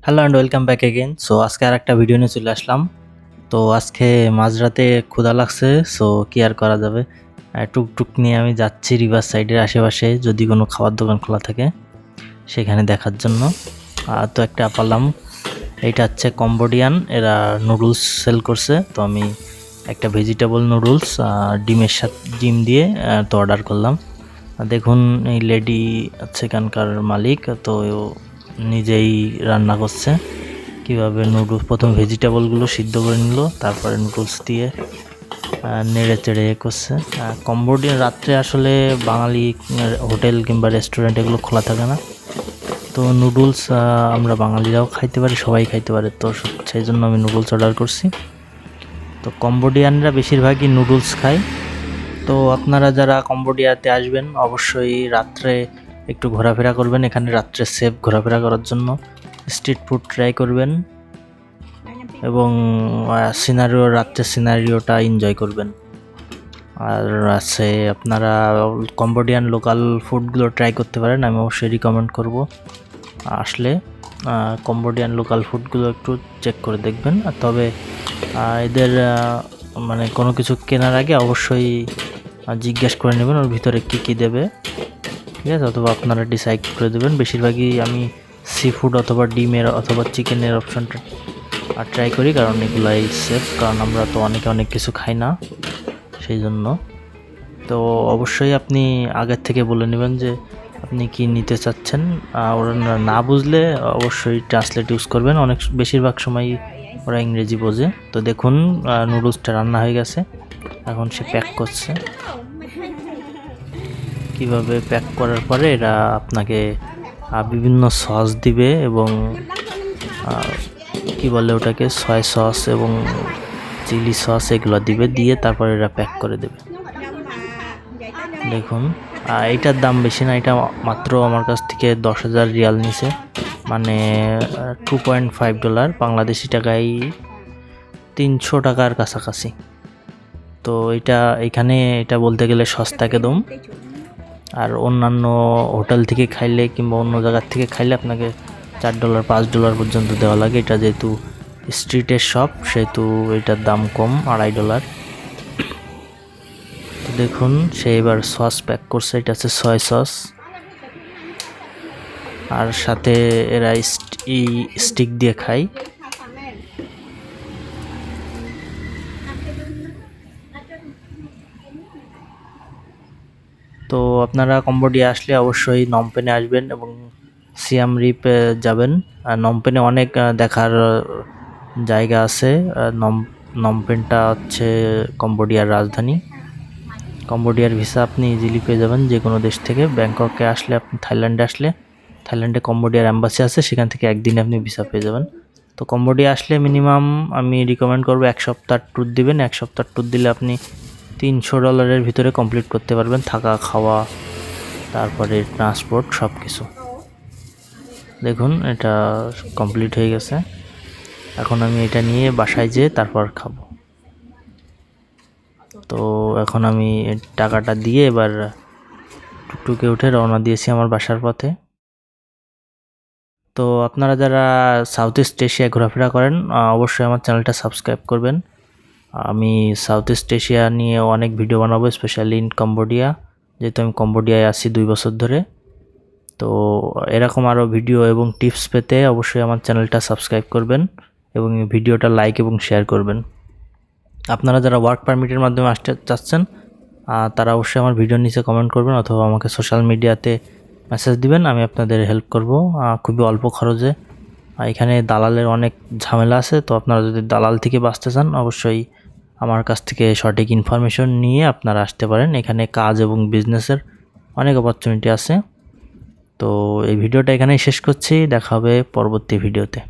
Hello and welcome back again. So আজকে আর একটা video নিয়ে চলে আসলাম। তো আজকে মাঝরাতে ক্ষুধা লাগছে, সো কি আর করা যাবে, টুকটুক নিয়ে আমি যাচ্ছি রিভার সাইডের আশেপাশে যদি কোনো খাবার দোকান খোলা থাকে সেখানে দেখার জন্য। তো একটা পারলাম, এইটা হচ্ছে কম্বোডিয়ান, এরা নুডলস সেল করছে। তো আমি একটা ভেজিটেবল নুডলস ডিমের সাথে ডিম দিয়ে তো অর্ডার করলাম। দেখুন এই লেডি হচ্ছে এখানকার মালিক, তো নিজেই রান্না করছে। কিভাবে নুডলস প্রথম ভেজিটেবলগুলো সিদ্ধ করে নিল, তারপরে নুডলস দিয়ে নেড়ে চেড়ে করছে। কম্বোডিয়ান রাত্রে আসলে বাঙালি হোটেল কিংবা রেস্টুরেন্ট এগুলো খোলা থাকে না, তো নুডলস আমরা বাঙালিরাও খাইতে পারি, সবাই খাইতে পারে, তো সেই জন্য আমি নুডলস অর্ডার করছি। তো কম্বোডিয়ানরা বেশিরভাগই নুডলস খায়। তো আপনারা যারা কম্বোডিয়াতে আসবেন অবশ্যই রাত্রে একটু ঘোরাফেরা করবেন, এখানে রাত্রে সেফ ঘোরাফেরা করার জন্য স্ট্রিট ফুড ট্রাই করবেন এবং রাত্রের সিনারিওটা এনজয় করবেন। আর আছে আপনারা কম্বোডিয়ান লোকাল ফুডগুলো ট্রাই করতে পারেন, আমি অবশ্যই রিকমেন্ড করব। আসলে কম্বোডিয়ান লোকাল ফুডগুলো একটু চেক করে দেখবেন। আর তবে এদের মানে কোনো কিছু কেনার আগে অবশ্যই জিজ্ঞেস করে নেবেন ওর ভিতরে কী কী দেবে, ঠিক আছে? অথবা আপনারা ডিসাইড করে দেবেন। বেশিরভাগই আমি সি ফুড অথবা ডিমের অথবা চিকেনের অপশানটা ট্রাই করি, কারণ এগুলাই সেফ, কারণ আমরা তো অনেক কিছু খাই না সেই জন্য। তো অবশ্যই আপনি আগের থেকে বলে নেবেন যে আপনি কি নিতে চাচ্ছেন। ওরা না বুঝলে অবশ্যই ট্রান্সলেট ইউজ করবেন, বেশিরভাগ সময় ওরা ইংরেজি বোঝে। তো দেখুন নুডলসটা রান্না হয়ে গেছে, এখন সে প্যাক করছে। কিভাবে প্যাক করার পরে এরা আপনাকে বিভিন্ন সস দিবে এবং কি বলে ওটাকে, সয় সস এবং চিলি সস এগুলো দিবে, দিয়ে তারপরে এরা প্যাক করে দেবে। দেখুন এইটার দাম বেশি না, এটা মাত্র আমার কাছ থেকে 10,000 রিয়াল নিছে, মানে $2.5, বাংলাদেশি টাকায় 300 টাকার কাছাকাছি। তো এখানে এটা বলতে গেলে সস্তাকে দম। আর অন্যান্য হোটেল থেকে খাইলে কিংবা অন্য জায়গার থেকে খাইলে আপনাকে $4 $5 পর্যন্ত দেওয়া লাগে। এটা যেহেতু স্ট্রিটের শপ সেহেতু এটার দাম কম, $2.5। তো দেখুন সে এবার সস প্যাক করছে, এটা হচ্ছে সয় সস, আর সাথে এরা স্টিক দিয়ে খায়। তো আপনারা কম্বোডিয়া আসলে অবশ্যই নমপেনে আসবেন এবং সিয়াম রিপে যাবেন। আর নমপেনে অনেক দেখার জায়গা আছে। নমপেনটা হচ্ছে কম্বোডিয়ার রাজধানী। কম্বোডিয়ার ভিসা আপনি ইজিলি পেয়ে যাবেন যে কোনো দেশ থেকে। ব্যাংককে আসলে আপনি থাইল্যান্ডে কম্বোডিয়ার অ্যাম্বাসি আছে, সেখান থেকে একদিনে আপনি ভিসা পেয়ে যাবেন। তো কম্বোডিয়া আসলে মিনিমাম আমি রিকমেন্ড করবো 1 সপ্তাহ ট্যুর দিবেন। 1 সপ্তাহ ট্যুর দিলে আপনি $300 ভিতরে কমপ্লিট করতে পারবেন, থাকা খাওয়া তারপরে ট্রান্সপোর্ট সব কিছু। দেখুন এটা কমপ্লিট হয়ে গেছে, এখন আমি এটা নিয়ে বাসায় যেয়ে তারপর খাবো। তো এখন আমি টাকাটা দিয়ে এবার টুকটুকে উঠে রওনা দিয়েছি আমার বাসার পথে। তো আপনারা যারা সাউথ ইস্ট এশিয়ায় ঘোরাফেরা করেন অবশ্যই আমার চ্যানেলটা সাবস্ক্রাইব করবেন। আমি সাউথ ইস্ট এশিয়া নিয়ে অনেক ভিডিও বানাবো, স্পেশালি ইন কম্বোডিয়া, যেহেতু আমি কম্বোডিয়ায় আছি 2 বছর ধরে। তো এরকম আরও ভিডিও এবং টিপস পেতে অবশ্যই আমার চ্যানেলটা সাবস্ক্রাইব করবেন এবং ভিডিওটা লাইক এবং শেয়ার করবেন। আপনারা যারা ওয়ার্ক পারমিটের মাধ্যমে আসতে চাচ্ছেন তারা অবশ্যই আমার ভিডিওর নিচে কমেন্ট করবেন অথবা আমাকে সোশ্যাল মিডিয়াতে মেসেজ দিবেন, আমি আপনাদের হেল্প করব খুবই অল্প খরচে। এখানে দালালের অনেক ঝামেলা আছে, তো আপনারা যদি দালাল থেকে বাঁচতে চান অবশ্যই আমার কাছ থেকে সঠিক ইনফরমেশন নিয়ে আপনারা আসতে পারেন। এখানে কাজ এবং বিজনেসের অনেক অপরচুনিটি আছে। তো এই ভিডিওটা এখানেই শেষ করছি, দেখা হবে পরবর্তী ভিডিওতে।